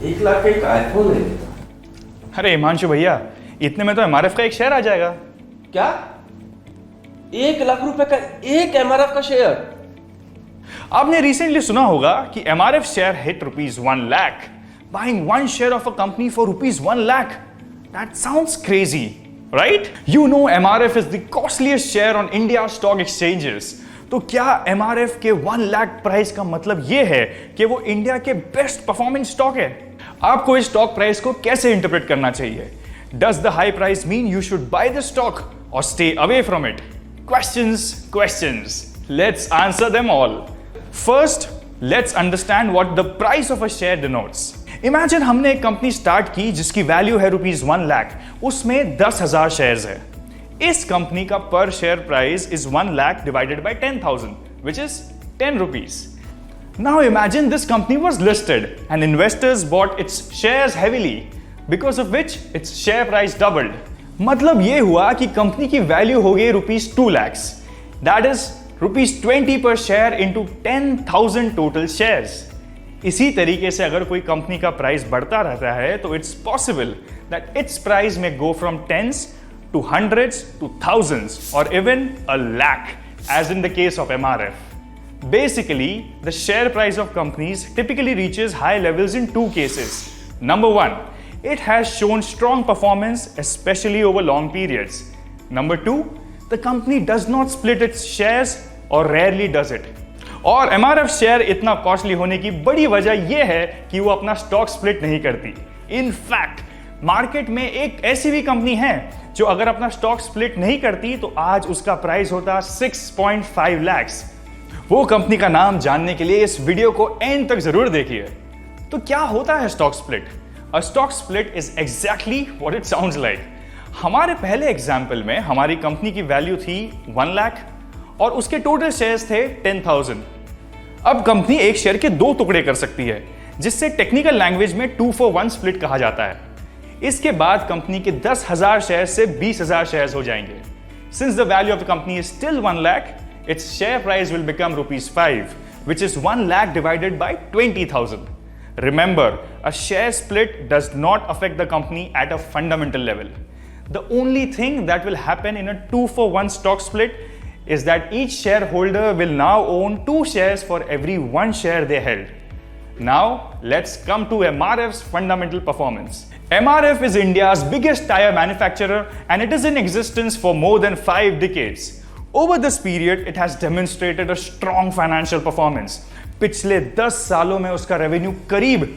1 लाख का एक आईफोन ले लेता। अरे हिमांशु भैया, इतने में तो एमआरएफ का एक शेयर आ जाएगा। क्या? 1 लाख रुपए का एक एमआरएफ का शेयर? आपने रिसेंटली सुना होगा कि MRF share hit ₹1 lakh, buying one share of a company for ₹1 lakh. That sounds crazy, right? You know MRF is the costliest share on India stock exchanges. तो क्या MRF के 1 lakh price का मतलब ये है कि वो इंडिया के बेस्ट परफॉर्मिंग स्टॉक है? आपको इस स्टॉक प्राइस को कैसे इंटरप्रेट करना चाहिए? Does the high price mean you should buy the stock or stay away from it? Questions. Let's answer them all. First, let's understand what the price of a share denotes. Imagine हमने एक company start की जिसकी value है ₹1 लाख, उसमें 10,000 shares है। इस company का पर share price is 1 lakh divided by 10,000, which is 10 rupees. Now imagine this company was listed and investors bought its shares heavily, because of which its share price doubled. मतलब ये हुआ कि कंपनी की value हो गई ₹2 lakhs. That is ₹20 per share into 10,000 total shares. इसी तरीके से अगर कोई कंपनी का प्राइस बढ़ता रहता है तो it's possible that its price may go from tens to hundreds to thousands or even a lakh, as in the case of MRF. Basically, the share price of companies typically reaches high levels in two cases. Number one, it has shown strong performance, especially over long periods. Number two, the company does not split its shares or rarely does it. और MRF share इतना costly होने की बड़ी वजह यह है कि वो अपना स्टॉक स्प्लिट नहीं करती। इन फैक्ट मार्केट में एक ऐसी भी कंपनी है जो अगर अपना स्टॉक स्प्लिट नहीं करती तो आज उसका प्राइस होता 6.5 lakhs। वो कंपनी का नाम जानने के लिए इस वीडियो को एंड तक जरूर देखिए। तो क्या होता है stock split? A stock split is exactly what it sounds like. हमारे पहले एग्जाम्पल में हमारी कंपनी की वैल्यू थी 1 लाख और उसके टोटल शेयर्स थे 10,000। अब कंपनी एक शेयर के 2 टुकड़े कर सकती है, जिससे टेक्निकल लैंग्वेज में 2-for-1 स्प्लिट कहा जाता है। इसके बाद कंपनी के 10,000 शेयर से 20,000 शेयर्स हो जाएंगे। Since the value of the company is still 1 lakh, its share price will become ₹5, which is 1 lakh divided by 20,000. Remember, a share split does not affect the company at a fundamental level. The only thing that will happen in a 2-for-1 stock split is that each shareholder will now own 2 shares for every 1 share they held. Now, let's come to MRF's fundamental performance. MRF is India's biggest tire manufacturer and it is in existence for more than 5 decades. Over this period, it has demonstrated a strong financial performance. पिछले 10 सालों में उसका revenue करीब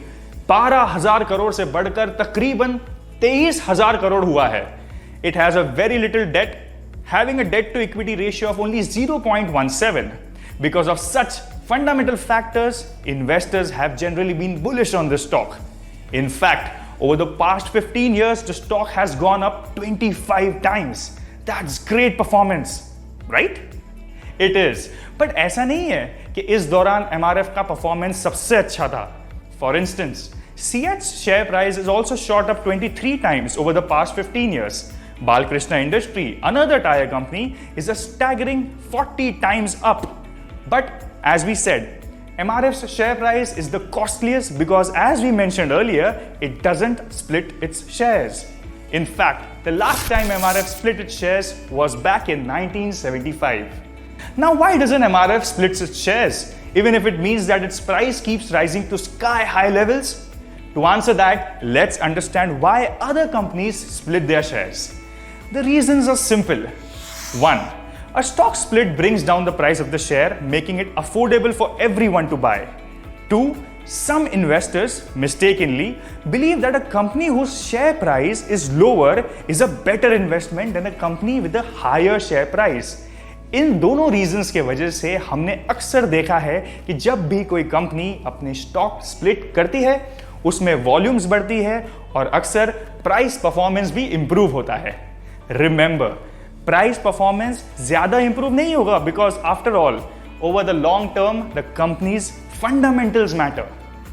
12,000 करोड़ से बढ़कर तकरीबन 23,000 करोड़ हुआ है. It has a very little debt, having a debt to equity ratio of only 0.17. Because of such fundamental factors, investors have generally been bullish on this stock. In fact, over the past 15 years, the stock has gone up 25 times. That's great performance, right? It is. But ऐसा नहीं है कि इस दौरान MRF का performance सबसे अच्छा था. For instance, CH's share price is also shot up 23 times over the past 15 years. Balkrishna Industry, another tire company, is a staggering 40 times up. But as we said, MRF's share price is the costliest because, as we mentioned earlier, it doesn't split its shares. In fact, the last time MRF split its shares was back in 1975. Now, why doesn't MRF split its shares, even if it means that its price keeps rising to sky-high levels? To answer that, let's understand why other companies split their shares. The reasons are simple. 1. A stock split brings down the price of the share, making it affordable for everyone to buy. 2. Some investors mistakenly believe that a company whose share price is lower is a better investment than a company with a higher share price. इन दोनों reasons के वजह से हमने अक्सर देखा है कि जब भी कोई कंपनी अपने स्टॉक स्प्लिट करती है, उसमें वॉल्यूम्स बढ़ती है और अक्सर प्राइस परफॉर्मेंस भी इंप्रूव होता है. रिमेंबर, प्राइस परफॉर्मेंस ज्यादा इंप्रूव नहीं होगा because after all over the long term the companies fundamentals matter.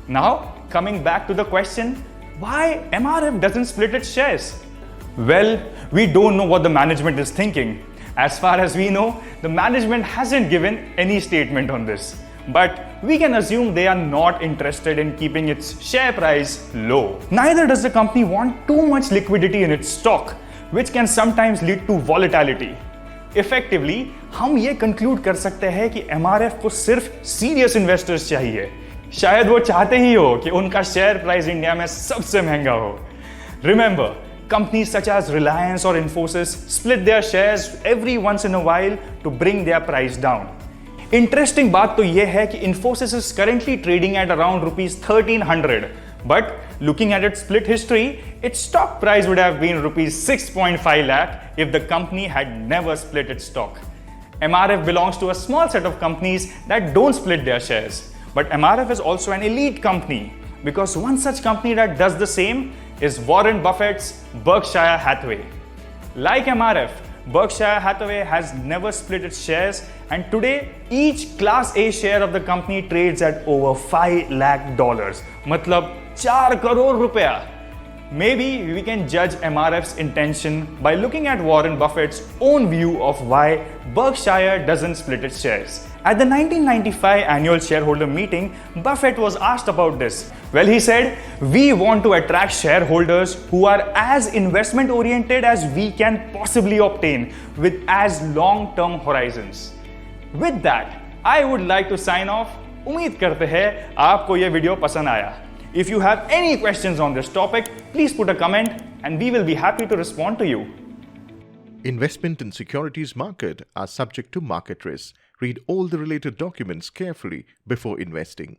Now coming back to the question, why MRF doesn't split its shares? Well, we don't know what the management is thinking. As far as we know, the management hasn't given any statement on this. But we can assume they are not interested in keeping its share price low. Neither does the company want too much liquidity in its stock, which can sometimes lead to volatility. Effectively, हम ये conclude कर सकते हैं कि MRF को सिर्फ serious investors चाहिए. शायद वो चाहते ही हो कि उनका शेयर प्राइस इंडिया में सबसे महंगा हो. Remember, companies such as Reliance or Infosys split their shares every once in a while to bring their price down. Interesting बात तो ये है कि Infosys is currently trading at around rupees 1300, but looking at its split history, its stock price would have been rupees 6.5 lakh if the company had never split its stock. MRF belongs to a small set of companies that don't split their shares, but MRF is also an elite company because one such company that does the same is Warren Buffett's Berkshire Hathaway. Like MRF, Berkshire Hathaway has never split its shares, and today each Class A share of the company trades at over $5 lakh. मतलब 4 करोड़ रुपया. Maybe we can judge MRF's intention by looking at Warren Buffett's own view of why Berkshire doesn't split its shares. At the 1995 annual shareholder meeting, Buffett was asked about this. Well, he said, "We want to attract shareholders who are as investment oriented as we can possibly obtain with as long-term horizons." With that, I would like to sign off. उम्मीद करते हैं आपको ये video पसंद आया. If you have any questions on this topic, please put a comment and we will be happy to respond to you. Investment in securities market are subject to market risk. Read all the related documents carefully before investing.